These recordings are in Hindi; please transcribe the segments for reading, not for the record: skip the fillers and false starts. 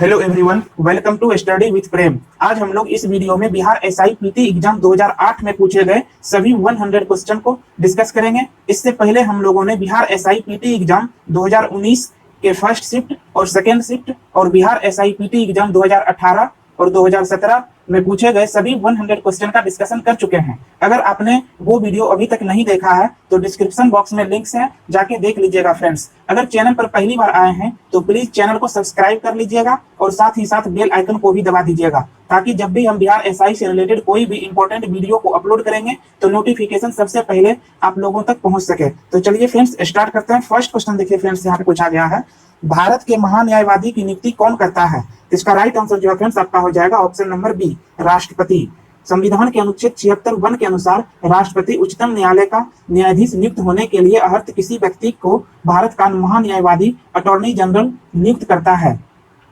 Hello everyone, welcome to study with Prem. आज हम लोग इस वीडियो में बिहार एसआईपीटी एग्जाम 2008 में पूछे गए सभी 100 क्वेश्चन को डिस्कस करेंगे। इससे पहले हम लोगों ने बिहार एसआईपीटी एग्जाम 2019 के फर्स्ट शिफ्ट और सेकेंड शिफ्ट और बिहार एसआईपीटी एग्जाम 2018 और 2017 में पूछे गए सभी 100 क्वेश्चन का डिस्कशन कर चुके हैं। अगर आपने वो वीडियो अभी तक नहीं देखा है तो डिस्क्रिप्शन बॉक्स में लिंक्स हैं, जाके देख लीजिएगा फ्रेंड्स। अगर चैनल पर पहली बार आए हैं तो प्लीज चैनल को सब्सक्राइब कर लीजिएगा और साथ ही साथ बेल आइकन को भी दबा दीजिएगा, ताकि जब भी हम बिहार एसआई से रिलेटेड कोई भी इंपॉर्टेंट वीडियो को अपलोड करेंगे तो नोटिफिकेशन सबसे पहले आप लोगों तक पहुंच सके। तो चलिए फ्रेंड्स स्टार्ट करते हैं। फर्स्ट क्वेश्चन देखिए फ्रेंड्स, यहाँ पे पूछा गया है, भारत के महान्यायवादी की नियुक्ति कौन करता है? इसका राइट आंसर जो है फ्रेंड्स आपका हो जाएगा ऑप्शन नंबर बी, राष्ट्रपति। संविधान के अनुच्छेद 76(1) के अनुसार राष्ट्रपति उच्चतम न्यायालय का न्यायाधीश नियुक्त होने के लिए अर्हत किसी व्यक्ति को भारत का महान्यायवादी अटॉर्नी जनरल नियुक्त करता है।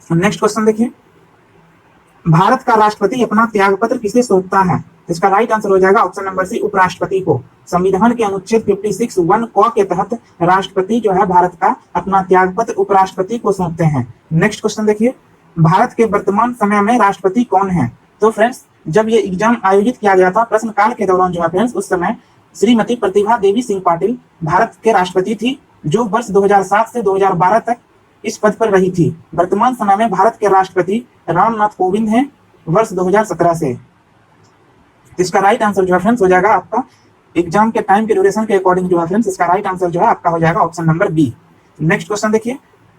नेक्स्ट क्वेश्चन देखिए, भारत का राष्ट्रपति अपना त्यागपत्र किसे सौंपता है? इसका राइट आंसर हो जाएगा ऑप्शन नंबर सी, उपराष्ट्रपति को। संविधान के अनुच्छेद 56(1) क के तहत राष्ट्रपति जो है भारत का अपना त्यागपत्र उपराष्ट्रपति को सौंपते हैं। नेक्स्ट क्वेश्चन देखिए, भारत के वर्तमान समय में राष्ट्रपति कौन है? तो फ्रेंड्स जब ये एग्जाम आयोजित किया गया था प्रश्नकाल के दौरान जो है फ्रेंड्स, उस समय श्रीमती प्रतिभा देवी सिंह पाटिल भारत के राष्ट्रपति थी, जो वर्ष 2007 से 2012 तक इस पद पर रही थी। वर्तमान समय में भारत के राष्ट्रपति रामनाथ कोविंद हैं, वर्ष 2017 से। इसका राइट आंसर जो है फ्रेंड्स हो जाएगा आपका एग्जाम के टाइम के ड्यूरेशन के अकॉर्डिंग जो है फ्रेंड्स, इसका राइट आंसर जो है आपका हो जाएगा option number B. Next question देखिए,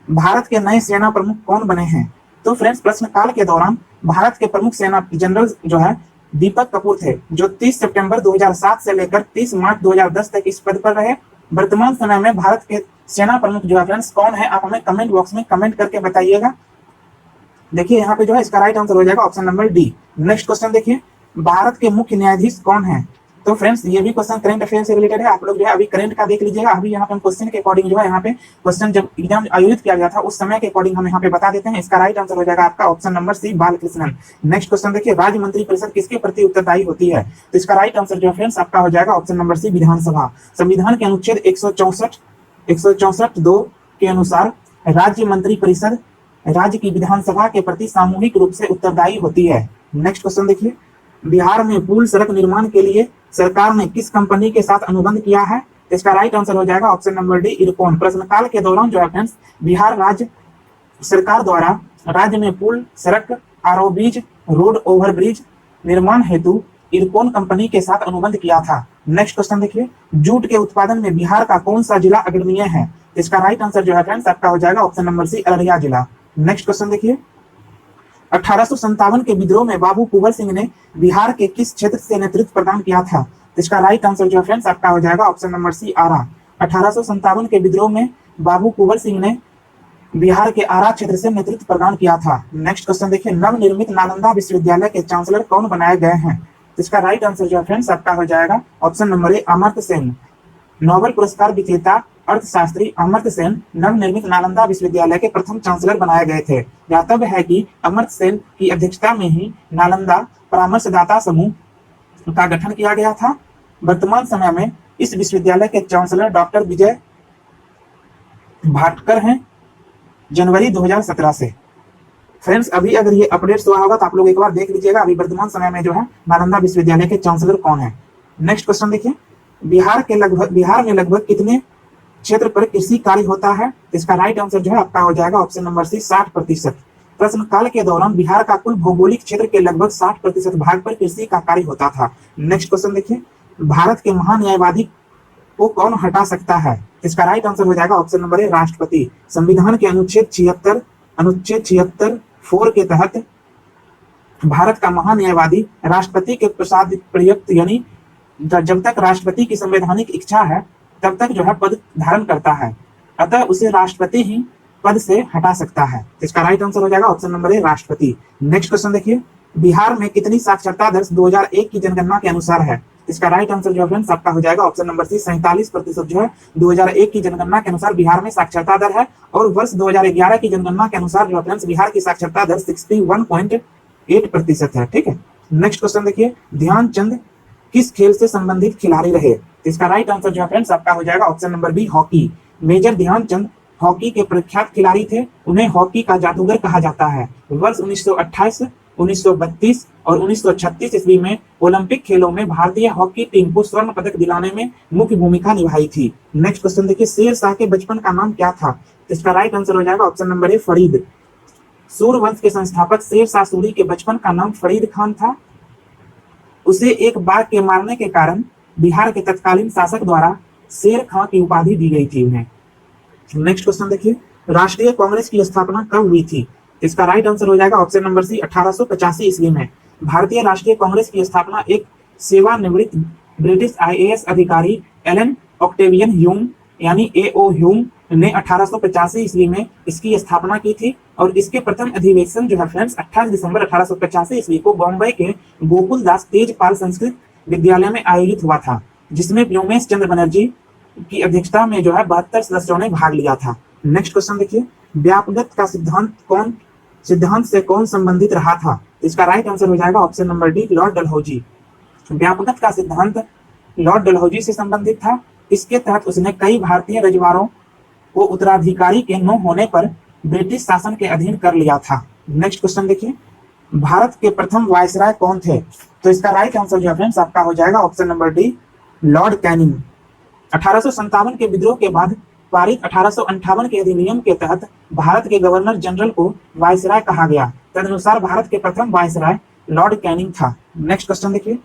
भारत के नए सेना प्रमुख कौन बने हैं? तो फ्रेंड्स प्रश्नकाल के दौरान भारत के प्रमुख सेना जनरल जो है दीपक कपूर थे, जो 30 सितंबर 2007 से लेकर 30 मार्च 2010 तक इस पद पर रहे। वर्तमान समय में भारत के सेना प्रमुख जो है फ्रेंड्स कौन है, आप हमें कमेंट बॉक्स में कमेंट करके बताइएगा। देखिए यहाँ पे जो है इसका राइट आंसर हो जाएगा option number D. Next question देखिए, भारत के मुख्य न्यायाधीश कौन है? तो फ्रेंड्स ये भी क्वेश्चन करंट अफेयर से रिलेटेड है, आप लोग जो है अभी करंट का देख लीजिएगा। अभी यहाँ पे हम क्वेश्चन के अकॉर्डिंग जो है यहाँ पे क्वेश्चन जब एग्जाम आयोजित किया गया था उस समय के अकॉर्डिंग हम यहाँ पे बता देते हैं। इसका राइट आंसर हो जाएगा आपका option number C, Balakrishnan. Next question देखिए, राज्य मंत्री परिषद किसके प्रति उत्तरदायी होती है? तो इसका राइट आंसर जो है फ्रेंड्स आपका हो जाएगा ऑप्शन नंबर सी, विधानसभा। संविधान के अनुच्छेद 164(2) के अनुसार राज्य मंत्री परिषद राज्य की विधानसभा के प्रति सामूहिक रूप से उत्तरदायी होती है। नेक्स्ट क्वेश्चन देखिए, बिहार में पुल सड़क निर्माण के लिए सरकार ने किस कंपनी के साथ अनुबंध किया है? इसका राइट आंसर हो जाएगा ऑप्शन नंबर डी, इरकॉन। प्रश्नकाल के दौरान जो है फ्रेंड्स बिहार राज्य सरकार द्वारा राज्य में पुल सड़क आरओबीज रोड ओवरब्रिज निर्माण हेतु इरकॉन कंपनी के साथ अनुबंध किया था। नेक्स्ट क्वेश्चन देखिए, जूट के उत्पादन में बिहार का कौन सा जिला अग्रणीय है? इसका राइट आंसर जो है फ्रेंड्स आपका हो जाएगा ऑप्शन नंबर सी, अररिया जिला। नेक्स्ट क्वेश्चन देखिए, 1857 के विद्रोह में बाबू कुंवर सिंह ने बिहार के किस क्षेत्र से नेतृत्व प्रदान किया था? इसका राइट आंसर जो है फ्रेंड्स आपका हो जाएगा ऑप्शन नंबर सी, आरा। 1857 के विद्रोह में बाबू कुंवर सिंह ने बिहार के आरा क्षेत्र से नेतृत्व प्रदान किया था। नेक्स्ट क्वेश्चन देखिए, नवनिर्मित नालंदा विश्वविद्यालय के चांसलर कौन बनाए गए हैं? इसका राइट आंसर जो है फ्रेंड्स आपका हो जाएगा ऑप्शन नंबर ए, अमर्त्य सेन। नोबेल पुरस्कार विजेता अर्थशास्त्री अमर्त्य सेन नवनिर्मित नालंदा विश्वविद्यालय के प्रथम चांसलर बनाए गए थे। ज्ञातव्य है कि अमर्त्य सेन की अध्यक्षता में ही नालंदा परामर्शदाता समूह का गठन किया गया था। वर्तमान समय में इस विश्वविद्यालय के चांसलर डॉक्टर विजय भाटकर हैं, जनवरी 2017 से। फ्रेंड्स अभी अगर ये अपडेट्स हुआ होगा तो आप लोग एक बार देख लीजिएगा, अभी वर्तमान समय में जो है नालंदा विश्वविद्यालय के चांसलर कौन है। नेक्स्ट क्वेश्चन देखिए, बिहार में लगभग कितने क्षेत्र पर कृषि कार्य होता है? इसका राइट आंसर जो है आपका हो जाएगा ऑप्शन नंबर सी, 60%। प्रश्नकाल के दौरान बिहार का कुल भौगोलिक क्षेत्र के लगभग 60% भाग पर कृषि का कार्य होता था। नेक्स्ट क्वेश्चन देखिए, भारत के महान्यायवादी को कौन हटा सकता है? इसका राइट आंसर हो जाएगा ऑप्शन नंबर ए, राष्ट्रपति। संविधान के अनुच्छेद 76(4) के तहत भारत का महान्यायवादी राष्ट्रपति के प्रसाद प्रयुक्त, यानी जब तक राष्ट्रपति की संवैधानिक इच्छा है तब तक जो है पद धारण करता है, अतः उसे राष्ट्रपति ही पद से हटा सकता है। इसका राइट आंसर हो जाएगा ऑप्शन नंबर ए, राष्ट्रपति। नेक्स्ट क्वेश्चन देखिए, बिहार में कितनी साक्षरता दर 2001 की जनगणना के अनुसार है? इसका राइट आंसर जो है फ्रेंड्स आपका हो जाएगा ऑप्शन नंबर सी, 47% जो है 2001 की जनगणना के अनुसार बिहार में साक्षरता दर है। और वर्ष 2011 की जनगणना के अनुसार जो है फ्रेंड्स बिहार की साक्षरता दर 61.8% है। ठीक है। नेक्स्ट क्वेश्चन देखिए, ध्यानचंद किस खेल से संबंधित खिलाड़ी रहे? इसका राइट आंसर जो है फ्रेंड्स आपका हो जाएगा option number B, hockey. Major Dhyanchand hockey के प्रख्यात खिलाड़ी थे, उन्हें हॉकी का जादूगर कहा जाता है। वर्ष 1928, 1932 और 1936 ईस्वी में ओलंपिक खेलों में भारतीय हॉकी टीम को स्वर्ण पदक दिलाने में मुख्य भूमिका निभाई थी। नेक्स्ट क्वेश्चन देखिए, शेर शाह के बचपन का नाम क्या था? इसका राइट आंसर हो जाएगा ऑप्शन नंबर ए, फरीद। सूर्यवंश के संस्थापक शेर शाह सूरी के बचपन का नाम फरीद खान था। उसे एक बाघ के मारने के कारण बिहार के तत्कालीन शासक द्वारा शेर खां की उपाधि दी गई थी उन्हें। नेक्स्ट क्वेश्चन देखिए, राष्ट्रीय कांग्रेस की स्थापना कब हुई थी? इसका राइट आंसर हो जाएगा ऑप्शन नंबर सी, 1885 ईस्वी में। भारतीय राष्ट्रीय कांग्रेस की स्थापना एक सेवानिवृत्त ब्रिटिश आईएएस अधिकारी एलन ऑक्टेवियन ह्यूम यानी एओ ह्यूम ने 1885 ईस्वी में इसकी स्थापना की थी और इसके प्रथम अधिवेशन जो है फ्रेंड्स 28 दिसंबर 1885 ईस्वी को बॉम्बे के गोकुल दास तेजपाल संस्कृत विद्यालय में आयोजित हुआ था, जिसमें व्योमेश चंद्र बनर्जी की अध्यक्षता में जो है 72 सदस्यों ने भाग लिया था। नेक्स्ट क्वेश्चन देखिए, व्यापगत का सिद्धांत से कौन संबंधित रहा था? इसका राइट आंसर हो जाएगा option number D, Lord Dalhousie. व्यापगत का सिद्धांत लॉर्ड डलहौजी से संबंधित था। इसके तहत उसने कई भारतीय रजवाड़ों को उत्तराधिकारी के न होने पर ब्रिटिश शासन के अधीन कर लिया था। नेक्स्ट क्वेश्चन देखिए, भारत के प्रथम वायसराय कौन थे? तो इसका राइट आंसर जो है फ्रेंड्स आपका हो जाएगा option number D, Lord Canning. 1857 के विद्रोह के बाद पारित 1858 के अधिनियम के तहत भारत के गवर्नर जनरल को वायसराय कहा गया। तदनुसार भारत के प्रथम वायसराय लॉर्ड कैनिंग था। नेक्स्ट क्वेश्चन देखिए,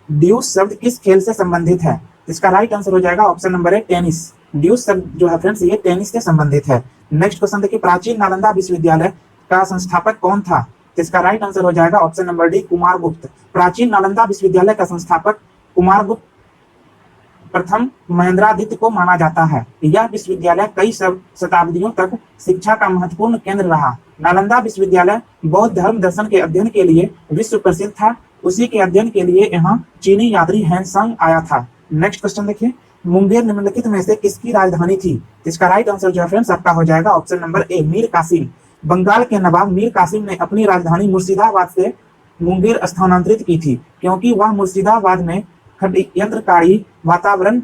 ड्यूस शब्द किस खेल से संबंधित है? इसका राइट आंसर हो जाएगा ऑप्शन नंबर ए, टेनिस। ड्यूस शब्द जो है फ्रेंड्स ये टेनिस से संबंधित है। नेक्स्ट क्वेश्चन देखिए, प्राचीन नालंदा विश्वविद्यालय का संस्थापक कौन था? इसका राइट आंसर हो जाएगा ऑप्शन नंबर डी, कुमारगुप्त। प्राचीन नालंदा विश्वविद्यालय का संस्थापक कुमारगुप्त प्रथम महेंद्रादित्य को माना जाता है। यह विश्वविद्यालय कई शताब्दियों तक शिक्षा का महत्वपूर्ण केंद्र रहा। नालंदा विश्वविद्यालय बौद्ध धर्म दर्शन के अध्ययन के लिए विश्व प्रसिद्ध था। उसी के अध्ययन के लिए यहाँ चीनी यात्री हैंसंग आया था। नेक्स्ट क्वेश्चन देखिए, मुंगेर निम्नलिखित में से किसकी राजधानी थी? इसका राइट आंसर जो है फ्रेंड्स आपका हो जाएगा option number A, Mir Qasim. Bengal के नवाब मीर कासिम ने अपनी राजधानी मुर्शिदाबाद से मुंगेर स्थानांतरित की थी, क्योंकि वह मुर्शिदाबाद में षड्यंत्रकारी वातावरण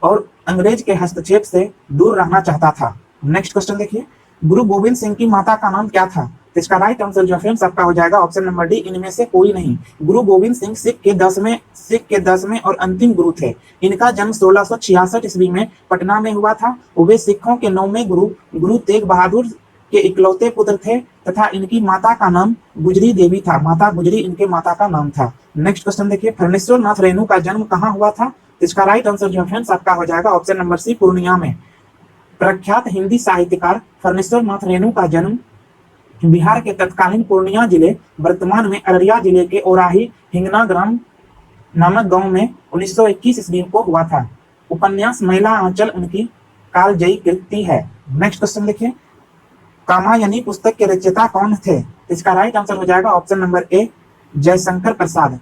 और अंग्रेज के हस्तक्षेप से दूर रहना चाहता था। नेक्स्ट क्वेश्चन देखिए, गुरु गोविंद सिंह की माता का नाम क्या था? इसका राइट आंसर जो फ्रेंड्स आपका हो जाएगा ऑप्शन नंबर डी, इनमें से कोई नहीं। गुरु गोविंद सिंह सिख के 10वें और अंतिम गुरु थे। इनका जन्म 1666 ईस्वी में पटना में हुआ था। वे सिखों के 9वें गुरु तेग बहादुर के इकलौते पुत्र थे तथा इनकी माता का नाम गुजरी देवी था। माता गुजरी इनके माता का नाम था। नेक्स्ट क्वेश्चन देखिए, फणीश्वर नाथ रेणु का जन्म कहाँ हुआ था? इसका राइट आंसर जो फ्रेंड्स आपका हो जाएगा ऑप्शन नंबर सी, पूर्णिया में। प्रख्यात हिंदी साहित्यकार फणीश्वर नाथ रेणु का जन्म बिहार के तत्कालीन पूर्णिया जिले, वर्तमान में अररिया जिले के ओराही हिंगना ग्राम नामक गांव में 1921 ईस्वी को हुआ था। उपन्यास महिला आंचल उनकी कालजयी कृति है। नेक्स्ट क्वेश्चन देखिए, कामायनी पुस्तक के रचयिता कौन थे? इसका राइट आंसर हो जाएगा ऑप्शन नंबर ए, जयशंकर प्रसाद।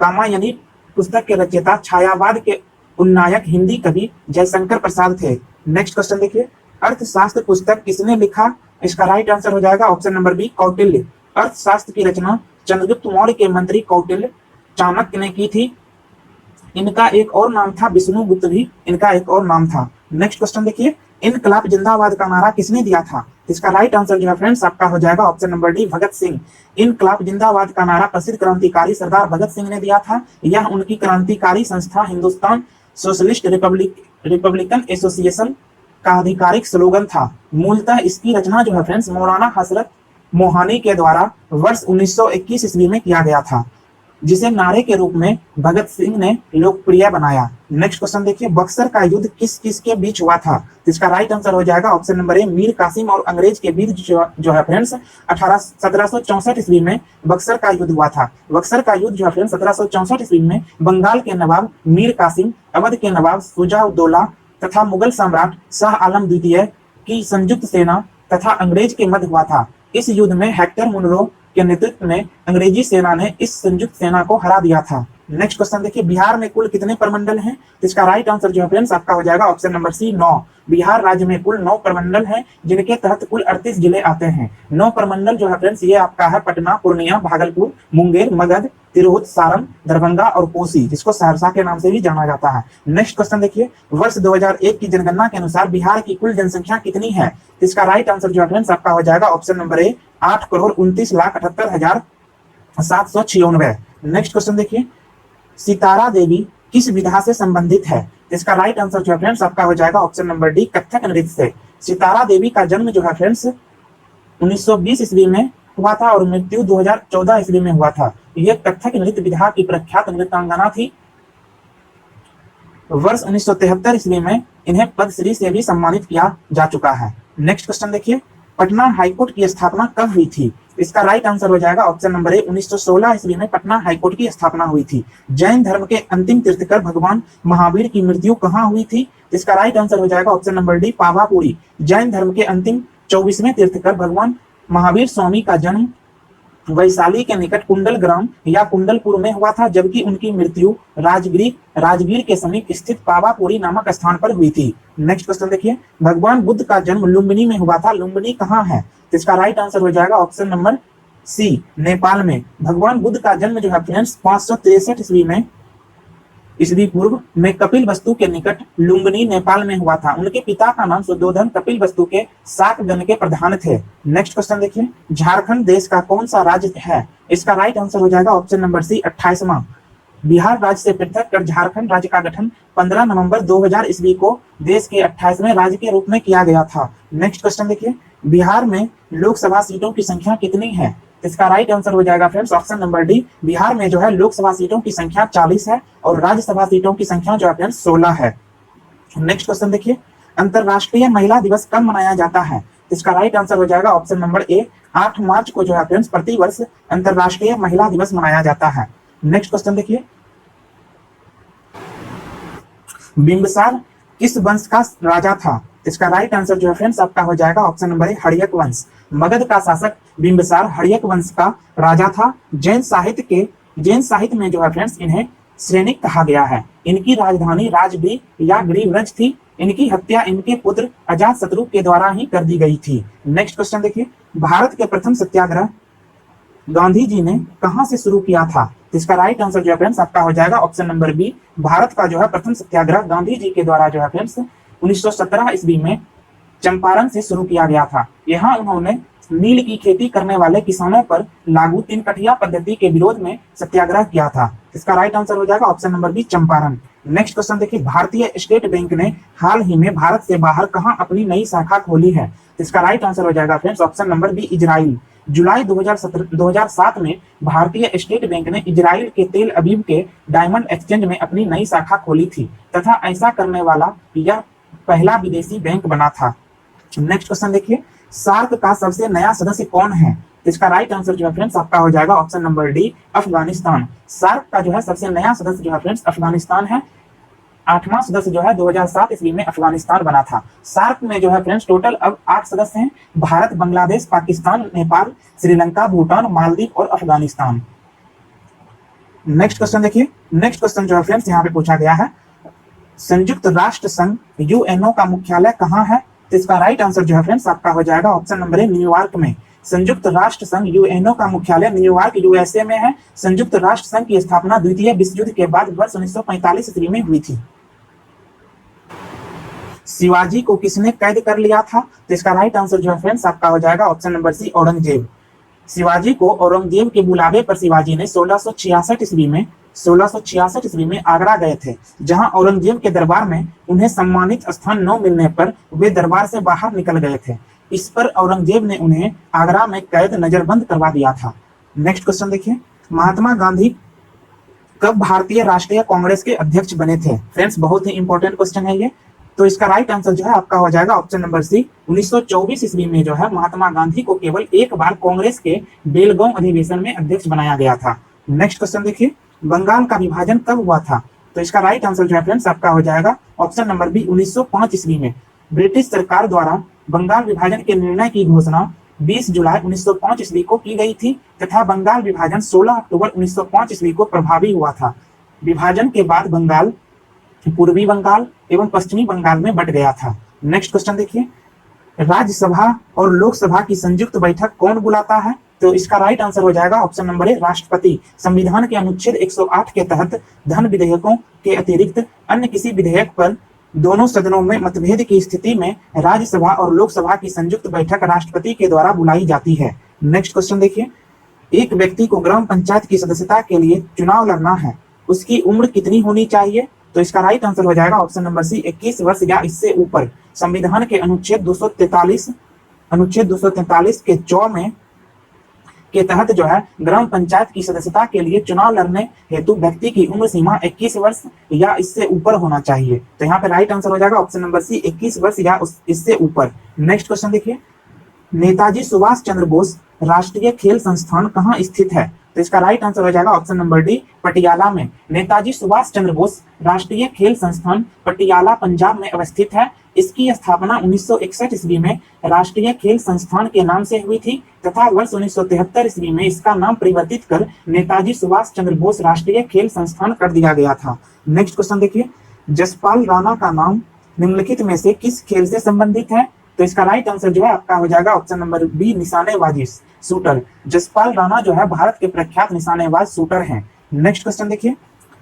कामायनी पुस्तक के रचयिता छायावाद के उन्नायक हिंदी कवि जयशंकर प्रसाद थे। नेक्स्ट क्वेश्चन देखिए, अर्थशास्त्र पुस्तक किसने लिखा? इसका राइट आंसर हो जाएगा ऑप्शन नंबर बी, कौटिल्य। अर्थशास्त्र की रचना चंद्रगुप्त मौर्य के मंत्री कौटिल्य चाणक्य ने की थी। इनका एक और नाम था विष्णुगुप्त भी इनका एक और नाम था। नेक्स्ट क्वेश्चन देखिए, इनकलाब जिंदाबाद का नारा किसने दिया था? इसका राइट आंसर जो है फ्रेंड्स आपका हो जाएगा option number D, Bhagat Singh. इनकलाब जिंदाबाद का नारा प्रसिद्ध क्रांतिकारी सरदार भगत सिंह ने दिया था। यह उनकी क्रांतिकारी संस्था हिंदुस्तान सोशलिस्ट रिपब्लिकन एसोसिएशन का आधिकारिक स्लोगन था। मूलतः इसकी रचना जो है फ्रेंड्स मौलाना हसरत मोहानी के द्वारा वर्ष 1921 ईस्वी में किया गया था, जिसे नारे के रूप में भगत सिंह ने लोकप्रिय बनाया। नेक्स्ट क्वेश्चन देखिए, बक्सर का युद्ध किस किस के बीच हुआ था? इसका राइट आंसर हो जाएगा option number A, Mir Qasim और अंग्रेज के बीच जो है फ्रेंड्स 1764 ईस्वी में बक्सर का युद्ध हुआ था। बक्सर का युद्ध जो है फ्रेंड्स 1764 ईस्वी में बंगाल के नवाब मीर कासिम, अवध के नवाब शुजा-उद-दौला तथा मुगल सम्राट शाह आलम द्वितीय की संयुक्त सेना तथा अंग्रेज के मध्य हुआ था। इस युद्ध में हेक्टर मुनरो के नेतृत्व में अंग्रेजी सेना ने इस संयुक्त सेना को हरा दिया था। नेक्स्ट क्वेश्चन देखिए, बिहार में कुल कितने प्रमंडल हैं? तो इसका राइट आंसर जो है फ्रेंड्स आपका हो जाएगा ऑप्शन नंबर सी 9। बिहार राज्य में कुल 9 प्रमंडल हैं, जिनके तहत कुल 38 जिले आते हैं। 9 प्रमंडल जो है फ्रेंड्स ये आपका है पटना, पूर्णिया, भागलपुर, मुंगेर, मगध, तिरहुत, सारण, दरभंगा और कोसी, जिसको सहरसा के नाम से भी जाना जाता है। नेक्स्ट क्वेश्चन देखिए, वर्ष 2001 की जनगणना के अनुसार बिहार की कुल जनसंख्या कितनी है? तो इसका राइट आंसर जो है फ्रेंड्स आपका हो जाएगा ऑप्शन नंबर ए 8,29,78,796। नेक्स्ट क्वेश्चन देखिए, सितारा देवी किस विधा से संबंधित है? तो इसका राइट आंसर जो है फ्रेंड्स आपका हो जाएगा ऑप्शन नंबर डी कथक नृत्य से। सितारा देवी का जन्म जो है फ्रेंड्स 1920 ईस्वी में हुआ था और मृत्यु 2014 ईस्वी में हुआ था। यह कथक नृत्य विधा की प्रख्यात नृत्यांगना थी। वर्ष 1973 ईस्वी में इन्हें पद्मश्री से भी सम्मानित किया जा चुका है। नेक्स्ट क्वेश्चन देखिए, पटना हाईकोर्ट की स्थापना कब हुई थी? इसका राइट आंसर हो जाएगा ऑप्शन नंबर ए 1916 ईस्वी में पटना हाईकोर्ट की स्थापना हुई थी। जैन धर्म के अंतिम तीर्थकर भगवान महावीर की मृत्यु कहाँ हुई थी? इसका राइट आंसर हो जाएगा option number D Pawapuri. Jain धर्म के अंतिम 24वें तीर्थकर भगवान महावीर स्वामी का जन्म वैशाली के निकट कुंडल ग्राम या कुंडलपुर में हुआ था, जबकि उनकी मृत्यु राजगीर के समीप स्थित पावापुरी नामक स्थान पर हुई थी। नेक्स्ट क्वेश्चन देखिए, भगवान बुद्ध का जन्म लुम्बिनी में हुआ था। लुम्बिनी कहाँ है? तो इसका राइट आंसर हो जाएगा ऑप्शन नंबर सी नेपाल में। भगवान बुद्ध का जन्म जो है फ्रेंड्स 563 ईस्वी पूर्व में कपिल वस्तु के निकट लुम्बिनी नेपाल में हुआ था। उनके पिता का नाम शुद्धोधन कपिल वस्तु के सात गण के प्रधान थे। नेक्स्ट क्वेश्चन देखिए, झारखंड देश का कौन सा राज्य है? इसका राइट आंसर हो जाएगा ऑप्शन नंबर सी 28वां। बिहार राज्य से पृथक कर झारखंड राज्य का गठन 15 नवंबर 2000 ईस्वी को देश के 28वें राज्य के रूप में किया गया था। नेक्स्ट क्वेश्चन देखिए, बिहार में लोकसभा सीटों की संख्या कितनी है? इसका राइट आंसर हो जाएगा friends option number D. Bihar में जो है लोकसभा सीटों की संख्या 40 है और राज्यसभा सीटों की संख्या जो है फ्रेंड्स 16 है। नेक्स्ट क्वेश्चन देखिए, अंतरराष्ट्रीय महिला दिवस कब मनाया जाता है? इसका राइट आंसर हो जाएगा ऑप्शन नंबर ए 8 मार्च को जो है फ्रेंड्स प्रतिवर्ष अंतरराष्ट्रीय महिला दिवस मनाया जाता है। नेक्स्ट क्वेश्चन देखिए, बिंबिसार किस वंश का राजा था? इसका राइट आंसर जो है फ्रेंड्स आपका हो जाएगा ऑप्शन नंबर ए हर्यक वंश। मगध का शासक बिंबिसार हर्यक वंश का राजा था। जैन साहित्य में जो है फ्रेंड्स इन्हें श्रेणिक कहा गया है। इनकी राजधानी राजगृह या गृहरज थी। इनकी हत्या इनके पुत्र अजातशत्रु के द्वारा ही कर दी गई थी। नेक्स्ट क्वेश्चन देखिए, भारत के प्रथम सत्याग्रह गांधी जी ने कहां से शुरू किया था? इसका राइट आंसर जो है फ्रेंड्स आपका हो जाएगा ऑप्शन नंबर बी। भारत का जो है प्रथम सत्याग्रह गांधी जी के द्वारा जो है फ्रेंड्स 1917 ईस्वी में चंपारण से शुरू किया गया था। यहाँ उन्होंने नील की खेती करने वाले किसानों पर लागू 3 कठिया पद्धति के विरोध में सत्याग्रह किया था। इसका राइट आंसर हो जाएगा option number B Champaran. Next question देखिए, भारतीय स्टेट बैंक ने हाल ही में भारत से बाहर कहां अपनी नई शाखा खोली है? इसका राइट आंसर हो जाएगा friends option number B Israel. जुलाई 2007 में भारतीय स्टेट बैंक ने इजराइल के तेल अवीव के डायमंड एक्सचेंज में अपनी नई शाखा खोली थी तथा ऐसा करने वाला यह पहला विदेशी बैंक बना था। नेक्स्ट क्वेश्चन देखिए, सार्क का सबसे नया सदस्य कौन है? इसका राइट आंसर जो है फ्रेंड्स आपका हो जाएगा option number D Afghanistan. SAARC का जो है सबसे नया सदस्य जो है फ्रेंड्स अफगानिस्तान है। 8वां सदस्य जो है 2007 ईस्वी में अफगानिस्तान बना था। सार्क में जो है फ्रेंड्स टोटल अब 8 सदस्य हैं। भारत, बांग्लादेश, पाकिस्तान, नेपाल, श्रीलंका, भूटान, मालदीव और अफगानिस्तान। नेक्स्ट क्वेश्चन देखिए, नेक्स्ट क्वेश्चन जो है फ्रेंड्स यहाँ पे पूछा गया है, संयुक्त राष्ट्र संघ यूएनओ का मुख्यालय कहाँ है? तो इसका राइट आंसर जो है फ्रेंड्स आपका हो जाएगा ऑप्शन नंबर ए न्यूयॉर्क में। संयुक्त राष्ट्र संघ यूएनओ का मुख्यालय न्यूयॉर्क यूएसए में है। संयुक्त राष्ट्र संघ की स्थापना द्वितीय विश्व युद्ध के बाद वर्ष 1945 ईस्वी में हुई थी। शिवाजी को किसने कैद कर लिया था? तो इसका राइट आंसर जो है फ्रेंड्स आपका हो जाएगा option number C Aurangzeb. Shivaji को औरंगजेब के बुलावे पर शिवाजी ने 1666 ईस्वी में आगरा गए थे, जहां औरंगजेब के दरबार में उन्हें सम्मानित स्थान न मिलने पर वे दरबार से बाहर निकल गए थे। इस पर औरंगजेब ने उन्हें आगरा में कैद नजरबंद करवा दिया था। नेक्स्ट क्वेश्चन देखिए, महात्मा गांधी कब भारतीय राष्ट्रीय कांग्रेस के अध्यक्ष बने थे? फ्रेंड्स बहुत ही इंपॉर्टेंट क्वेश्चन है ये। तो इसका राइट आंसर जो है आपका हो जाएगा ऑप्शन नंबर सी 1924 ईस्वी में जो है महात्मा गांधी को केवल एक बार कांग्रेस के बेलगांव अधिवेशन में अध्यक्ष बनाया गया था। नेक्स्ट क्वेश्चन देखिए, बंगाल का विभाजन कब हुआ था? तो इसका राइट आंसर जो है फ्रेंड्स आपका हो जाएगा ऑप्शन नंबर बी 1905 ईस्वी में। ब्रिटिश सरकार द्वारा बंगाल विभाजन के निर्णय की घोषणा 20 जुलाई 1905 ईस्वी को की गई थी तथा बंगाल विभाजन 16 अक्टूबर 1905 ईस्वी को प्रभावी हुआ था। विभाजन के बाद बंगाल पूर्वी बंगाल एवं पश्चिमी बंगाल में बंट गया था। नेक्स्ट क्वेश्चन देखिए, राज्यसभा और लोकसभा की संयुक्त बैठक कौन बुलाता है? तो इसका राइट आंसर हो जाएगा ऑप्शन नंबर ए, राष्ट्रपति। संविधान के अनुच्छेद 108 के तहत धन विधेयकों के अतिरिक्त अन्य किसी विधेयक पर दोनों सदनों में मतभेद की स्थिति में राज्यसभा और लोकसभा की संयुक्त बैठक राष्ट्रपति के द्वारा बुलाई जाती है। नेक्स्ट क्वेश्चन देखिए, एक व्यक्ति को ग्राम पंचायत की सदस्यता के लिए चुनाव लड़ना है, उसकी उम्र कितनी होनी चाहिए? तो इसका राइट आंसर हो जाएगा ऑप्शन नंबर सी, 21 वर्ष या इससे ऊपर। संविधान के अनुच्छेद 243 के 4 में के तहत जो है ग्राम पंचायत की सदस्यता के लिए चुनाव लड़ने हेतु व्यक्ति की उम्र सीमा 21 वर्ष या इससे ऊपर होना चाहिए। तो यहाँ पे राइट आंसर हो जाएगा ऑप्शन नंबर सी, 21 वर्ष या इससे ऊपर। नेक्स्ट क्वेश्चन देखिए, नेताजी सुभाष चंद्र बोस राष्ट्रीय खेल संस्थान कहाँ स्थित है? तो इसका राइट आंसर हो जाएगा ऑप्शन नंबर डी, पटियाला में। नेताजी सुभाष चंद्र बोस राष्ट्रीय खेल संस्थान पटियाला पंजाब में अवस्थित है। इसकी स्थापना 1961 ईस्वी में राष्ट्रीय खेल संस्थान के नाम से हुई थी तथा वर्ष 1973 ईस्वी में इसका नाम परिवर्तित कर नेताजी सुभाष चंद्र बोस राष्ट्रीय खेल संस्थान कर दिया गया था। नेक्स्ट क्वेश्चन देखिए, जसपाल राणा का नाम निम्नलिखित में से किस खेल से संबंधित है? तो इसका राइट आंसर जो है आपका हो जाएगा ऑप्शन नंबर बी, निशानेबाजी, शूटर। जसपाल राणा जो है भारत के प्रख्यात निशानेबाज शूटर हैं। नेक्स्ट क्वेश्चन देखिए,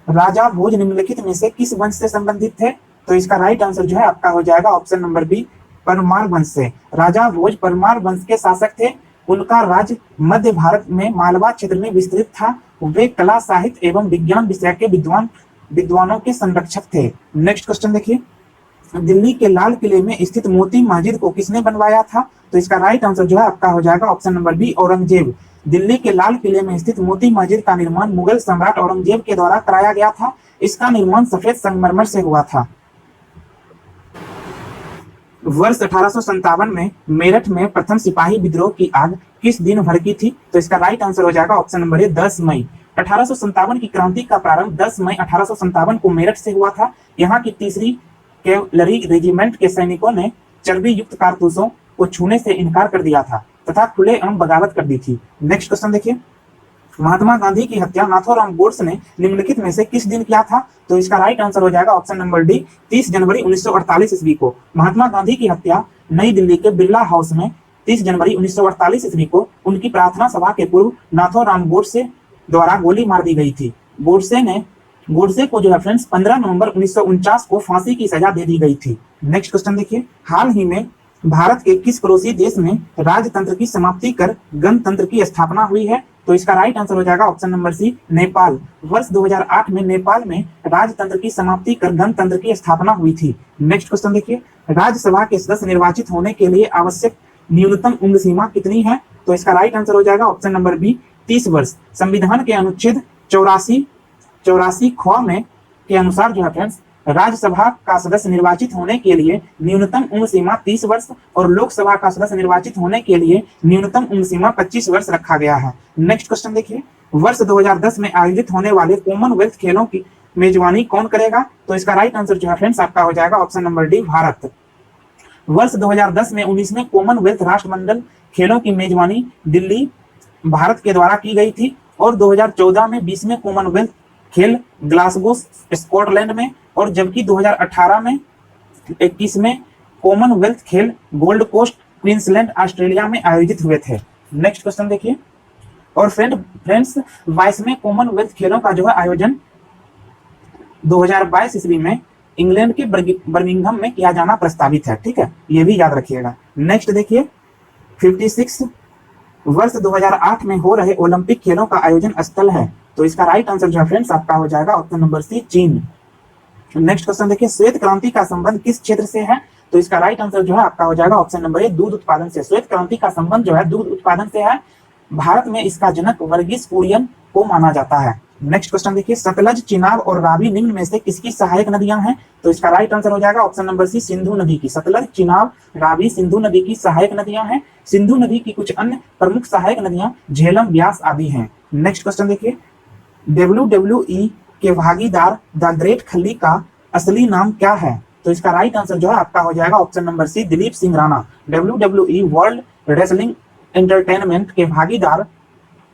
राजा भोज निम्नलिखित में से किस वंश से संबंधित थे? तो इसका राइट आंसर जो है आपका हो जाएगा ऑप्शन नंबर बी, परमार वंश से। राजा भोज परमार वंश के शासक थे। उनका राज्य मध्य भारत में मालवा क्षेत्र में विस्तृत था। वे कला, साहित्य एवं विज्ञान विषय के विद्वानों के संरक्षक थे। नेक्स्ट क्वेश्चन देखिए, दिल्ली के लाल किले में स्थित मोती मस्जिद को किसने बनवाया था? तो इसका राइट आंसर जो है आपका हो जाएगा option number B, Aurangzeb. Delhi के लाल किले में स्थित मोती मस्जिद का निर्माण मुगल सम्राट औरंगजेब के द्वारा कराया गया था। इसका निर्माण सफेद संगमरमर से हुआ था। वर्ष 1857 में मेरठ में प्रथम सिपाही विद्रोह की आग किस दिन भड़की थी? तो इसका राइट आंसर हो जाएगा ऑप्शन नंबर ए, 10 मई। 1857 की क्रांति का प्रारंभ 10 मई 1857 को मेरठ से हुआ था। यहाँ की तीसरी कैवलरी रेजिमेंट के सैनिकों ने चर्बी युक्त कारतूसों को छूने से इनकार कर दिया था तथा खुलेआम बगावत कर दी थी। नेक्स्ट क्वेश्चन देखिए, महात्मा गांधी की हत्या नाथूराम गोडसे ने निम्नलिखित में से किस दिन किया था? तो इसका राइट आंसर हो जाएगा ऑप्शन नंबर डी, 30 जनवरी 1948 ईस्वी को। महात्मा गांधी की हत्या नई दिल्ली के बिरला हाउस में 30 जनवरी 1948 ईस्वी को उनकी प्रार्थना सभा के पूर्व नाथूराम गोडसे द्वारा गोली मार दी गई थी। गोडसे को जो है फ्रेंड्स 15 नवंबर 1949 को फांसी की सजा दे दी गई थी। नेक्स्ट क्वेश्चन देखिए, हाल ही में भारत के किस पड़ोसी देश में राजतंत्र की समाप्ति कर गणतंत्र की स्थापना हुई है? तो इसका राइट आंसर हो जाएगा ऑप्शन नंबर सी, नेपाल। वर्ष 2008 में नेपाल में राजतंत्र की समाप्ति कर गणतंत्र की स्थापना हुई थी। नेक्स्ट क्वेश्चन देखिए, राज्यसभा के सदस्य निर्वाचित होने के लिए आवश्यक न्यूनतम उम्र सीमा कितनी है? तो इसका राइट आंसर हो जाएगा ऑप्शन नंबर बी, 30 वर्ष। संविधान के अनुच्छेद 84 ख में के अनुसार जो है फ्रेंड्स राज्यसभा का सदस्य निर्वाचित होने के लिए न्यूनतम उम्र सीमा 30 वर्ष और लोकसभा का सदस्य निर्वाचित होने के लिए न्यूनतम उम्र सीमा 25 वर्ष रखा गया है। नेक्स्ट क्वेश्चन देखिए, वर्ष 2010 में आयोजित होने वाले कॉमनवेल्थ खेलों की मेजबानी कौन करेगा? तो इसका राइट आंसर जो है फ्रेंड्स आपका हो जाएगा ऑप्शन नंबर डी, भारत। वर्ष 2010 में 19वें कॉमनवेल्थ राष्ट्रमंडल खेलों की मेजबानी दिल्ली भारत के द्वारा की गई थी और 2014 में 20वें कॉमनवेल्थ खेल ग्लासगो स्कॉटलैंड में और जबकि 2018 में 21वें कॉमनवेल्थ खेल गोल्ड कोस्ट क्वींसलैंड ऑस्ट्रेलिया में आयोजित हुए थे। नेक्स्ट क्वेश्चन देखिए, और फ्रेंड्स 22वें कॉमनवेल्थ खेलों का जो है आयोजन 2022 ईस्वी में इंग्लैंड के बर्मिंघम में किया जाना प्रस्तावित है। ठीक है, ये भी याद रखिएगा। नेक्स्ट देखिए, 56 वर्ष 2008 में हो रहे ओलंपिक खेलों का आयोजन स्थल है। तो इसका राइट आंसर जो है फ्रेंड्स आपका हो जाएगा ऑप्शन नंबर सी, चीन। नेक्स्ट क्वेश्चन देखिए, श्वेत क्रांति का संबंध किस क्षेत्र से है? तो इसका राइट आंसर जो है आपका हो जाएगा ऑप्शन नंबर ए, दूध उत्पादन से। श्वेत क्रांति का संबंध जो है दूध उत्पादन से है। भारत में इसका जनक वर्गीस कुरियन को माना जाता है। नेक्स्ट क्वेश्चन देखिए, सतलज, चिनाब और रावी निम्न में से किसकी सहायक नदियां हैं? तो इसका राइट आंसर हो जाएगा ऑप्शन नंबर सी, सिंधु नदी की। सतलज, चिनाब, रावी सिंधु नदी की सहायक नदियां हैं। सिंधु नदी की कुछ अन्य प्रमुख सहायक नदियां झेलम, ब्यास आदि हैं। नेक्स्ट क्वेश्चन देखिए, WWE के भागीदार द ग्रेट खली का असली नाम क्या है? तो इसका राइट आंसर जो है आपका हो जाएगा option number C, Dilip Singh Rana. WWE world wrestling entertainment के भागीदार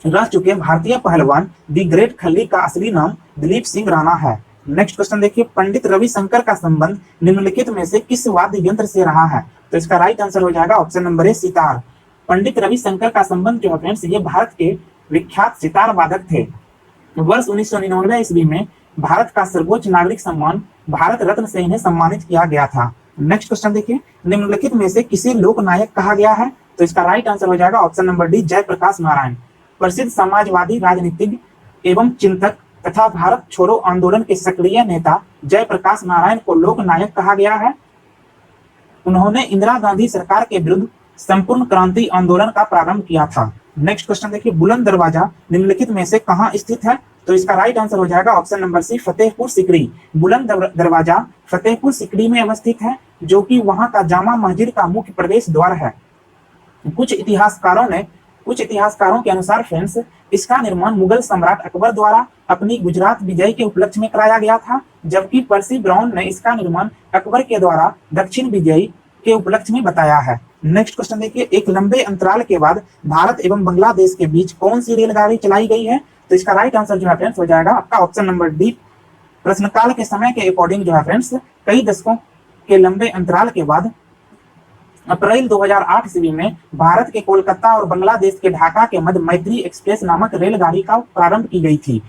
रह चुके भारतीय पहलवान दी ग्रेट खल्ली का असली नाम दिलीप सिंह राणा है। नेक्स्ट क्वेश्चन देखिए, पंडित रविशंकर का संबंध निम्नलिखित में से किस वाद्य यंत्र से रहा है? तो इसका राइट आंसर हो जाएगा ऑप्शन नंबर ए, सितार। पंडित रविशंकर का संबंध जो है फ्रेंड्स, ये भारत के विख्यात सितार वादक थे। वर्ष 1999 ईस्वी में भारत का सर्वोच्च नागरिक सम्मान भारत रत्न से इन्हें सम्मानित किया गया था। नेक्स्ट क्वेश्चन देखिए, निम्नलिखित में से किसे लोक नायक कहा गया है? तो इसका राइट आंसर हो जाएगा option number D, Jayaprakash Narayan. प्रसिद्ध समाजवादी राजनीतिज्ञ एवं चिंतक तथा भारत छोड़ो आंदोलन के सक्रिय नेता जयप्रकाश नारायण को लोक नायक कहा गया है। उन्होंने इंदिरा गांधी सरकार के विरुद्ध संपूर्ण क्रांति आंदोलन का प्रारंभ किया था। नेक्स्ट क्वेश्चन देखिए, बुलंद दरवाजा निम्नलिखित में से कहां स्थित है? तो इसका राइट आंसर हो जाएगा option number C, Fatehpur Sikri. Buland Darwaza Fatehpur Sikri में अवस्थित है, जो कि वहां का जामा मस्जिद का मुख्य प्रवेश द्वार है। कुछ इतिहासकारों के अनुसार फ्रेंड्स, इसका निर्माण मुगल सम्राट अकबर द्वारा अपनी गुजरात विजय के उपलक्ष्य में कराया गया था, जबकि पर्सी ब्राउन ने इसका निर्माण अकबर के द्वारा दक्षिण विजय के उपलक्ष्य में बताया है। नेक्स्ट क्वेश्चन देखिए, एक लंबे अंतराल के बाद भारत एवं बांग्लादेश के बीच कौन सी रेलगाड़ी चलाई गई है? तो इसका राइट आंसर जो है फ्रेंड्स हो जाएगा आपका ऑप्शन नंबर डी। प्रश्नकाल के समय के अकॉर्डिंग जो है फ्रेंड्स, कई दशकों के लंबे अंतराल के बाद अप्रैल 2008 ईस्वी में भारत के कोलकाता और बांग्लादेश के ढाका के मध्य मैत्री एक्सप्रेस नामक रेलगाड़ी का प्रारंभ की गई थी,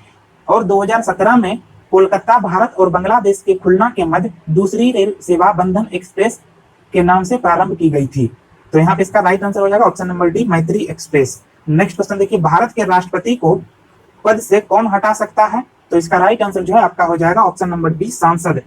और 2017 में कोलकाता भारत और बांग्लादेश के खुलना के मध्य दूसरी रेल सेवा बंधन एक्सप्रेस के नाम से प्रारंभ की गई थी। तो यहाँ पे इसका राइट आंसर हो जाएगा ऑप्शन नंबर डी, मैत्री एक्सप्रेस। नेक्स्ट क्वेश्चन देखिए, भारत के राष्ट्रपति को पद से कौन हटा सकता है? तो इसका राइट आंसर जो है आपका हो जाएगा ऑप्शन नंबर बी, सांसद।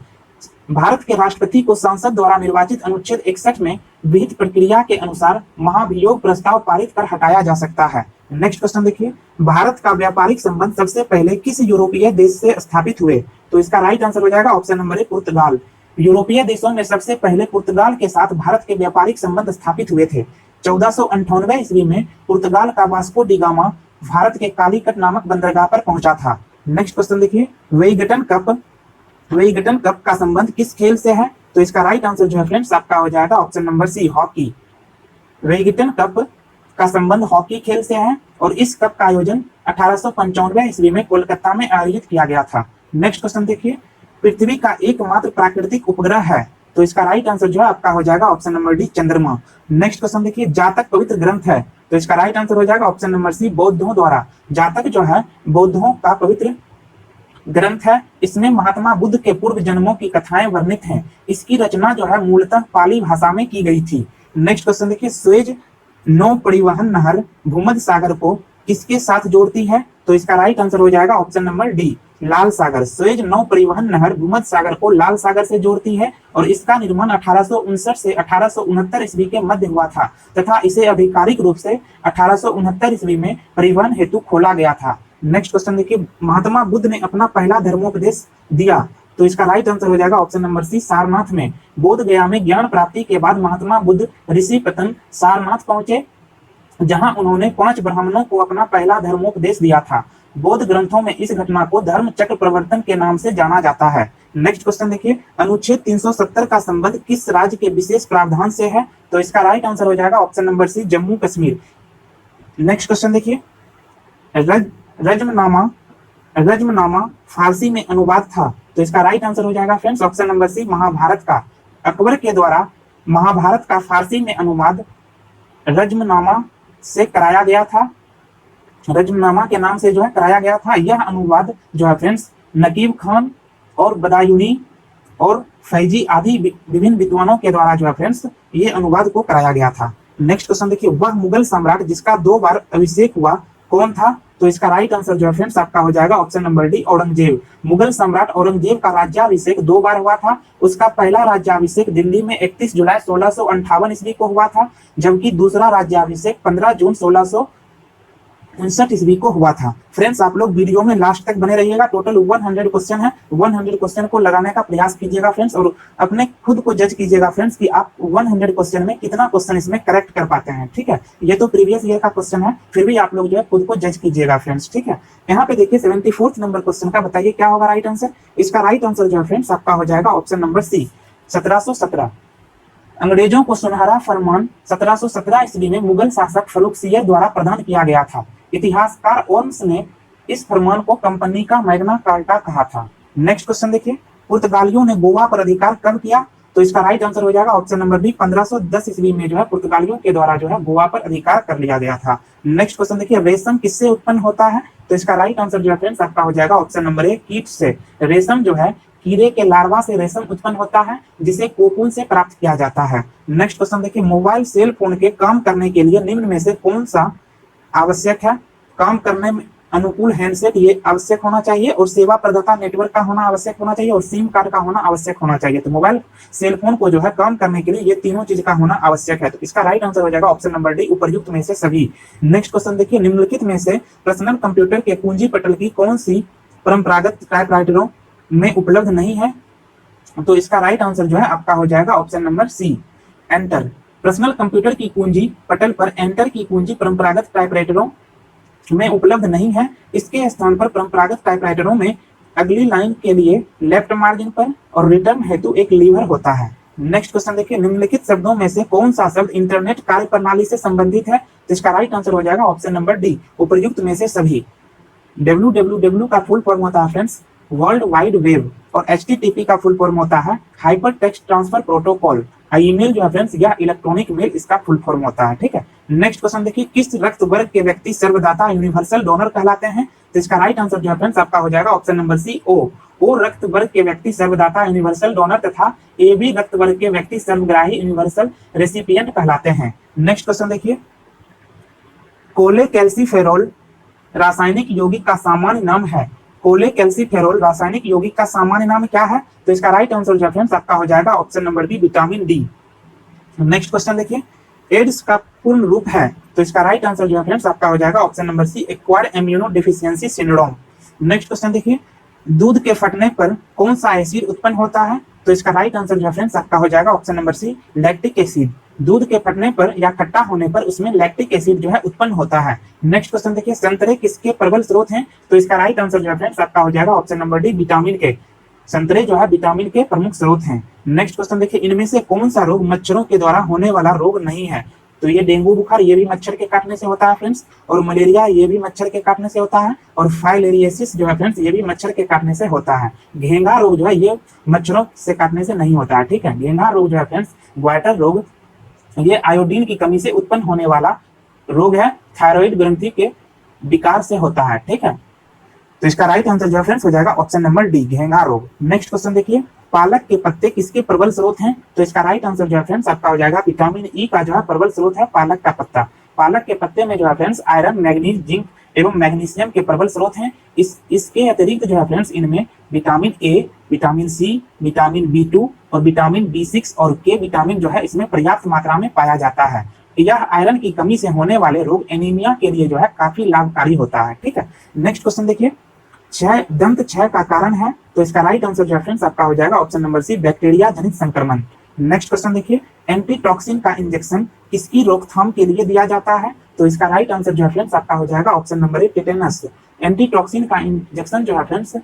भारत के राष्ट्रपति को संसद द्वारा निर्वाचित अनुच्छेद 61 में विहित प्रक्रिया के अनुसार महाभियोग प्रस्ताव पारित कर हटाया जा सकता है। नेक्स्ट क्वेश्चन देखिए, भारत का व्यापारिक संबंध सबसे पहले किस यूरोपीय देश से स्थापित हुए? तो इसका राइट आंसर हो जाएगा ऑप्शन नंबर ए, पुर्तगाल। यूरोपीय देशों में सबसे पहले पुर्तगाल के साथ भारत के व्यापारिक संबंध स्थापित हुए थे। 1498 ईस्वी में पुर्तगाल का वास्को डी गामा भारत के कालीकट नामक बंदरगाह पर पहुंचा था। नेक्स्ट क्वेश्चन देखिए, वेलिंगटन कप का संबंध किस खेल से है? तो इसका राइट आंसर जो है फ्रेंड्स आपका हो जाएगा option number C, hockey. Wellington cup का संबंध हॉकी खेल से है, और इस कप का आयोजन 1895 ईस्वी में कोलकाता में आयोजित किया गया था। नेक्स्ट क्वेश्चन देखिए, पृथ्वी का एकमात्र प्राकृतिक उपग्रह है? तो इसका राइट आंसर जो है आपका हो जाएगा ऑप्शन नंबर डी, चंद्रमा। नेक्स्ट क्वेश्चन देखिए, जातक पवित्र ग्रंथ है? तो इसका राइट आंसर हो जाएगा ऑप्शन नंबर सी, बौद्धों द्वारा। जातक जो है बौद्धों का पवित्र ग्रंथ है। इसमें महात्मा बुद्ध के पूर्व जन्मों की कथाएं वर्णित हैं। इसकी रचना जो है मूलतः पाली भाषा में की गई थी। नेक्स्ट क्वेश्चन देखिए, सुएज नौ परिवहन नहर भूमध्य सागर को किसके साथ जोड़ती है? तो इसका राइट आंसर हो जाएगा ऑप्शन नंबर डी, लाल सागर। सुएज नौ परिवहन नहर भूमध्य सागर को लाल सागर से जोड़ती है, और इसका निर्माण 1859 से 1869 ईस्वी के मध्य हुआ था, तथा इसे आधिकारिक रूप से 1869 ईस्वी में परिवहन हेतु खोला गया था। नेक्स्ट क्वेश्चन देखिए, महात्मा बुद्ध ने अपना पहला धर्मोपदेश दिया? तो इसका राइट आंसर हो जाएगा ऑप्शन नंबर सी, सारनाथ में। बोध गया में ज्ञान प्राप्ति के बाद महात्मा बुद्ध ऋषि पतन सारनाथ पहुंचे, जहां उन्होंने 5 ब्राह्मणों को अपना पहला धर्मोपदेश दिया था। बौद्ध ग्रंथों में इस घटना को धर्म चक्र प्रवर्तन के नाम से जाना जाता है। नेक्स्ट क्वेश्चन देखिए, अनुच्छेद 370 का संबंध किस राज्य के विशेष प्रावधान से है? तो इसका राइट आंसर हो जाएगा option number C, Jammu Kashmir. Next question देखिए, रज्मनामा फारसी में अनुवाद था? तो इसका राइट आंसर हो जाएगा friends option number C, Mahabharata का। अकबर के द्वारा महाभारत का फारसी में अनुवाद रज्मनामा से कराया गया था। रज्मनामा के नाम से जो है कराया गया था। यह अनुवाद जो है फ्रेंड्स नकीब खान और बदायूनी और फैजी आदि विभिन्न विद्वानों के द्वारा जो है फ्रेंड्स ये अनुवाद को कराया गया था। नेक्स्ट क्वेश्चन देखिए, वह मुगल सम्राट जिसका 2 बार अभिषेक हुआ कौन था? तो इसका राइट आंसर जो है फ्रेंड्स आपका हो जाएगा option number D, Aurangzeb. Mughal सम्राट औरंगजेब का राज्याभिषेक 2 बार हुआ था। उसका पहला राज्याभिषेक दिल्ली में 31 जुलाई 1658 ईस्वी को हुआ था, जबकि दूसरा राज्याभिषेक 15 जून 1659 ईस्वी को हुआ था। फ्रेंड्स आप लोग वीडियो में लास्ट तक बने रहिएगा। टोटल 100 क्वेश्चन है। 100 क्वेश्चन को लगाने का प्रयास कीजिएगा फ्रेंड्स, और अपने खुद को जज कीजिएगा फ्रेंड्स कि आप 100 क्वेश्चन में कितना क्वेश्चन इसमें करेक्ट कर पाते हैं। ठीक है, ये तो प्रीवियस ईयर का क्वेश्चन है, फिर भी आप लोग जो है खुद को जज कीजिएगा फ्रेंड्स। ठीक है, यहाँ पे देखिए 74 नंबर क्वेश्चन का बताइए क्या होगा राइट आंसर। इसका राइट आंसर जो है फ्रेंड्स आपका हो जाएगा ऑप्शन नंबर सी, 1717। अंग्रेजों को सुनहरा फरमान 1717 ईस्वी में मुगल शासक फर्रुखसियर द्वारा प्रदान किया गया था। इतिहासकार ओल्म्स ने इस फरमान को कंपनी का मैग्ना कार्टा कहा था। नेक्स्ट क्वेश्चन देखिए, पुर्तगालियों ने गोवा पर अधिकार कब किया? तो इसका राइट आंसर हो जाएगा ऑप्शन नंबर बी, 1510 ईस्वी में जो है पुर्तगालियों के द्वारा जो है गोवा पर अधिकार कर लिया गया था। नेक्स्ट क्वेश्चन देखिए, रेशम किससे उत्पन्न होता है? तो इसका राइट आंसर जो है फ्रेंड्स आपका हो जाएगा ऑप्शन नंबर ए, कीट से। रेशम जो है कीड़े के लार्वा से रेशम उत्पन्न होता है, जिसे कोकून से प्राप्त किया जाता है। नेक्स्ट क्वेश्चन देखिए, मोबाइल सेल फोन के काम करने के लिए निम्न में से कौन सा आवश्यक है? काम करने में अनुकूल हैंडसेट ये आवश्यक होना चाहिए, और सेवा प्रदाता नेटवर्क का होना आवश्यक होना चाहिए, और सिम कार्ड का होना आवश्यक होना चाहिए। तो मोबाइल सेल फोन को जो है काम करने के लिए ये तीनों चीज का होना आवश्यक है। तो इसका राइट आंसर हो जाएगा ऑप्शन नंबर डी, उपर्युक्त में से सभी। नेक्स्ट क्वेश्चन देखिए, निम्नलिखित में से पर्सनल कंप्यूटर के कुंजी पटल की कौन सी परंपरागत टाइपराइटरों में उपलब्ध नहीं है? तो इसका राइट आंसर जो है आपका हो जाएगा option number C, enter. Personal computer की कुंजी पटल पर एंटर की कुंजी परंपरागत टाइपराइटरों में उपलब्ध नहीं है। इसके स्थान पर परंपरागत टाइपराइटरों में अगली लाइन के लिए लेफ्ट मार्जिन पर और रिटर्न हेतु एक लीवर होता है। नेक्स्ट क्वेश्चन देखिए, निम्नलिखित शब्दों में से कौन सा शब्द इंटरनेट कार्य प्रणाली से संबंधित है? तो इसका राइट आंसर हो जाएगा ऑप्शन नंबर डी, उपर्युक्त में से सभी। www का फुल फॉर्म होता है फ्रेंड्स वर्ल्ड वाइड वेब, और HTTP का फुल फॉर्म होता है hyper text transfer protocol. Email जो है फ्रेंड्स या इलेक्ट्रॉनिक मेल इसका फुल फॉर्म होता है, ठीक है। नेक्स्ट क्वेश्चन देखिए, किस रक्त वर्ग के व्यक्ति सर्वदाता यूनिवर्सल डोनर कहलाते हैं? तो इसका राइट आंसर जो है फ्रेंड्स आपका हो जाएगा ऑप्शन नंबर सी, ओ रक्त वर्ग के व्यक्ति सर्वदाता यूनिवर्सल डोनर तथा AB रक्त वर्ग के व्यक्ति सर्वग्राही यूनिवर्सल रेसिपिएंट कहलाते हैं। नेक्स्ट क्वेश्चन देखिए, कोलेकैल्सिफेरॉल रासायनिक यौगिक का सामान्य नाम है। कोलेकैल्सिफेरॉल रासायनिक यौगिक का सामान्य नाम क्या है? तो इसका राइट आंसर जो है फ्रेंड्स आपका हो जाएगा option number B, vitamin D. Next question देखिए, एड्स का पूर्ण रूप है? तो इसका राइट आंसर जो है फ्रेंड्स आपका हो जाएगा option number C, acquired immuno deficiency syndrome. Next question देखिए, दूध के फटने पर कौन सा एसिड उत्पन्न होता है? तो इसका राइट आंसर जो है फ्रेंड्स आपका हो जाएगा option number C, lactic acid. दूध के फटने पर या खट्टा होने पर उसमें लैक्टिक एसिड जो है उत्पन्न होता है। नेक्स्ट क्वेश्चन देखिए, संतरे किसके प्रबल स्रोत हैं? तो इसका राइट आंसर जो है फ्रेंड्स आपका हो जाएगा ऑप्शन नंबर डी, विटामिन के। संतरे जो है विटामिन के प्रमुख स्रोत हैं। नेक्स्ट क्वेश्चन देखिए, इनमें से कौन सा रोग मच्छरों के द्वारा होने वाला रोग नहीं है? तो ये डेंगू बुखार ये भी मच्छर के काटने से होता है फ्रेंड्स, और मलेरिया ये भी मच्छर के काटने से होता है, और फाइलेरियोसिस जो है फ्रेंड्स ये भी मच्छर के काटने से होता है। घेंघा रोग जो है ये मच्छरों से काटने से नहीं होता है, ठीक है। घेंघा रोग जो है फ्रेंड्स, ग्वाइटर रोग, ये आयोडीन की कमी से उत्पन्न होने वाला रोग है, थायराइड ग्रंथि के विकार से होता है, ठीक है। तो इसका राइट आंसर जो है फ्रेंड्स हो जाएगा ऑप्शन नंबर डी, घेंघा रोग। नेक्स्ट क्वेश्चन देखिए, पालक के पत्ते किसके प्रबल स्रोत हैं? तो इसका राइट आंसर जो है फ्रेंड्स आपका हो जाएगा विटामिन ई का जो है प्रबल स्रोत है पालक का पत्ता। पालक के पत्ते में जो है फ्रेंड्स आयरन, मैग्नीज, जिंक एवं मैग्नीशियम के प्रबल स्रोत हैं। इसके अतिरिक्त जो है फ्रेंड्स इनमें vitamin A, vitamin C, vitamin B2 और विटामिन B6 और के विटामिन जो है इसमें पर्याप्त मात्रा में पाया जाता है। यह आयरन की कमी से होने वाले रोग एनीमिया के लिए जो है काफी लाभकारी होता है, ठीक है। नेक्स्ट क्वेश्चन देखिए, क्षय दंत क्षय का कारण है? तो इसका राइट आंसर जो है फ्रेंड्स आपका हो जाएगा ऑप्शन नंबर सी, बैक्टीरिया जनित संक्रमण। नेक्स्ट क्वेश्चन देखिए, एंटीटॉक्सिन का इंजेक्शन किसकी रोकथाम के लिए दिया जाता है? तो इसका राइट आंसर जो है फ्रेंड्स आपका हो जाएगा ऑप्शन नंबर ए, टेटेनस। एंटीटॉक्सिन का इंजेक्शन जो है फ्रेंड्स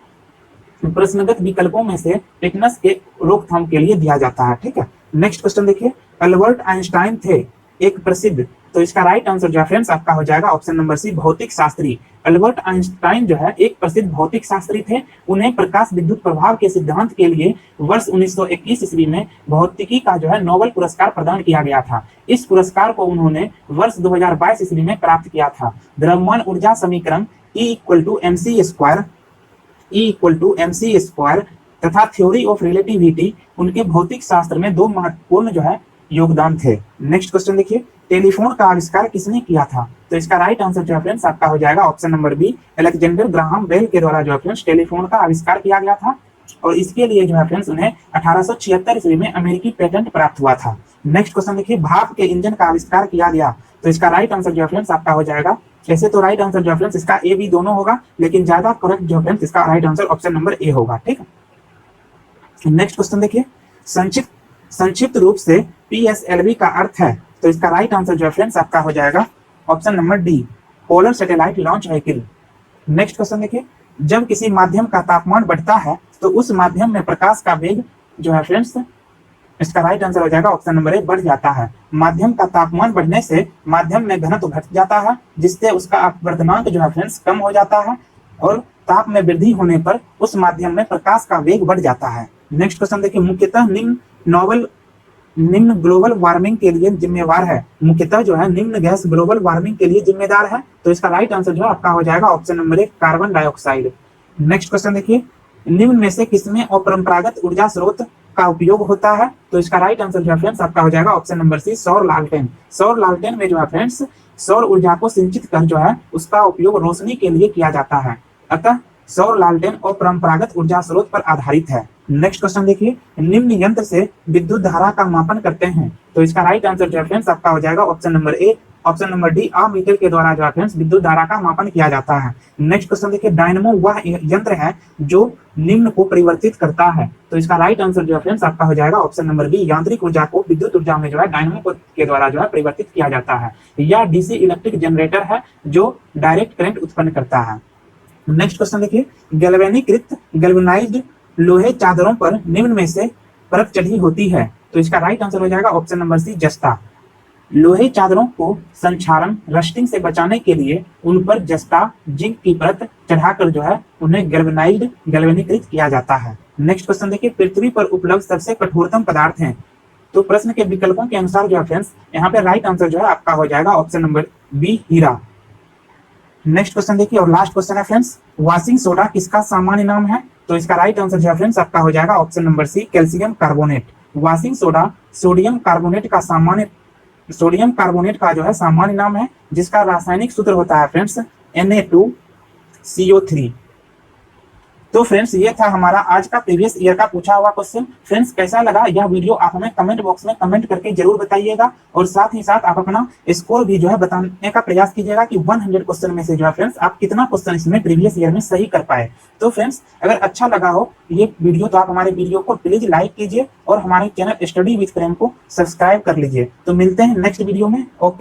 प्रश्नगत विकल्पों में से टेटनस के रोकथाम के लिए दिया जाता है, ठीक है। नेक्स्ट क्वेश्चन देखिए, अल्बर्ट आइंस्टाइन थे एक प्रसिद्ध, तो इसका राइट आंसर जो है फ्रेंड्स आपका हो जाएगा ऑप्शन नंबर सी, भौतिक शास्त्री। अल्बर्ट आइंस्टाइन जो है एक प्रसिद्ध भौतिक शास्त्री थे। उन्हें प्रकाश विद्युत प्रभाव के सिद्धांत के लिए वर्ष 1921 ईस्वी में भौतिकी का जो है नोबेल पुरस्कार प्रदान किया गया था। इस पुरस्कार को उन्होंने वर्ष 2022 ईस्वी में प्राप्त किया था। द्रव्यमान ऊर्जा समीकरण E=mc² तथा थ्योरी ऑफ रिलेटिविटी उनके भौतिक शास्त्र में दो महत्वपूर्ण जो है योगदान थे। नेक्स्ट क्वेश्चन देखिए, टेलीफोन का आविष्कार किसने किया था? तो इसका राइट आंसर जो है फ्रेंड्स आपका हो जाएगा option number B, Alexander Graham Bell के द्वारा जो है फ्रेंड्स टेलीफोन का आविष्कार किया गया था, और इसके लिए जो है फ्रेंड्स उन्हें 1876 ईस्वी में अमेरिकी पेटेंट प्राप्त हुआ था। नेक्स्ट क्वेश्चन देखिए, भाप के इंजन का आविष्कार किया गया? तो इसका राइट आंसर जो है फ्रेंड्स आपका हो जाएगा, ऐसे तो राइट आंसर जो है फ्रेंड्स इसका ए बी दोनों होगा, लेकिन ज्यादा करेक्ट जो फ्रेंड्स इसका राइट आंसर ऑप्शन नंबर ए होगा, ठीक है। नेक्स्ट क्वेश्चन देखिए, संक्षिप्त रूप से PSLV का अर्थ है? तो इसका राइट आंसर जो है फ्रेंड्स आपका हो जाएगा option number D, polar satellite launch vehicle. Next question देखिए, जब किसी माध्यम का तापमान बढ़ता है तो उस माध्यम में प्रकाश का वेग जो है फ्रेंड्स इसका राइट आंसर हो जाएगा ऑप्शन नंबर ए, बढ़ जाता है। माध्यम का तापमान बढ़ने से माध्यम में घनत्व घट जाता है, जिससे उसका अपवर्तनांक जो है फ्रेंड्स कम हो जाता है, और ताप में वृद्धि होने पर उस माध्यम में प्रकाश का वेग बढ़ जाता है। नेक्स्ट क्वेश्चन देखिए, मुख्यतः निम्न ग्लोबल वार्मिंग के लिए जिम्मेवार है। मुख्यतः जो है निम्न गैस ग्लोबल वार्मिंग के लिए जिम्मेदार है, तो इसका राइट आंसर जो है आपका हो जाएगा option number 1 carbon dioxide. Next question देखिए, निम्न में से किसमें अपरंपरागत ऊर्जा स्रोत का उपयोग होता है, तो इसका राइट आंसर जो है फ्रेंड्स आपका हो जाएगा ऑप्शन नंबर सी सौर लालटेन। सौर लालटेन में जो है फ्रेंड्स सौर ऊर्जा को सिंचित कर जो है उसका उपयोग रोशनी के लिए किया जाता है, अतः सौर लालटेन अपरंपरागत ऊर्जा स्रोत पर आधारित है। नेक्स्ट क्वेश्चन देखिए, निम्न यंत्र से विद्युत धारा का मापन करते हैं, तो इसका राइट आंसर जो है फ्रेंड्स आपका हो जाएगा ऑप्शन नंबर ए। ऑप्शन नंबर डी अमीटर के द्वारा जो है फ्रेंड्स विद्युत धारा का मापन किया जाता है। नेक्स्ट क्वेश्चन देखिए, डायनेमो वह यंत्र है जो निम्न को परिवर्तित करता है, तो इसका राइट आंसर जो है फ्रेंड्स आपका हो जाएगा ऑप्शन नंबर बी। यांत्रिक ऊर्जा को विद्युत ऊर्जा में जो है डायनेमो के द्वारा जो है परिवर्तित किया जाता है। यह डीसी इलेक्ट्रिक जनरेटर है जो डायरेक्ट करंट उत्पन्न करता है। नेक्स्ट क्वेश्चन देखिए, गैल्वेनाइज्ड लोहे चादरों पर निम्न में से परत चढ़ी होती है, तो इसका राइट आंसर हो जाएगा ऑप्शन नंबर सी जस्ता। लोहे चादरों को संक्षारण रस्टिंग से बचाने के लिए उन पर जस्ता जिंक की परत चढ़ाकर जो है उन्हें गैल्वेनीकृत किया जाता है। नेक्स्ट क्वेश्चन देखिए, पृथ्वी पर उपलब्ध सबसे कठोरतम पदार्थ है, तो प्रश्न के विकल्पों के अनुसार जो है फ्रेंड्स यहाँ पे राइट आंसर जो है आपका हो जाएगा ऑप्शन नंबर बी हीरा। नेक्स्ट क्वेश्चन देखिए और लास्ट क्वेश्चन है फ्रेंड्स, वॉशिंग सोडा किसका सामान्य नाम है, तो इसका राइट आंसर जो है फ्रेंड्स आपका हो जाएगा option number C calcium carbonate. Washing soda sodium carbonate का जो है सामान्य नाम है, जिसका रासायनिक सूत्र होता है फ्रेंड्स Na2CO3। तो फ्रेंड्स ये था हमारा आज का प्रीवियस ईयर का पूछा हुआ क्वेश्चन। फ्रेंड्स कैसा लगा यह वीडियो आप हमें कमेंट बॉक्स में कमेंट करके जरूर बताइएगा, और साथ ही साथ आप अपना स्कोर भी जो है बताने का प्रयास कीजिएगा कि 100 क्वेश्चन में से जो है फ्रेंड्स आप कितना क्वेश्चन इसमें प्रीवियस ईयर में सही कर पाए। तो फ्रेंड्स अगर अच्छा लगा हो ये वीडियो तो आप हमारे वीडियो को प्लीज लाइक कीजिए और हमारे चैनल स्टडी विद प्रेम को सब्सक्राइब कर लीजिए। तो मिलते हैं नेक्स्ट वीडियो में। ओके।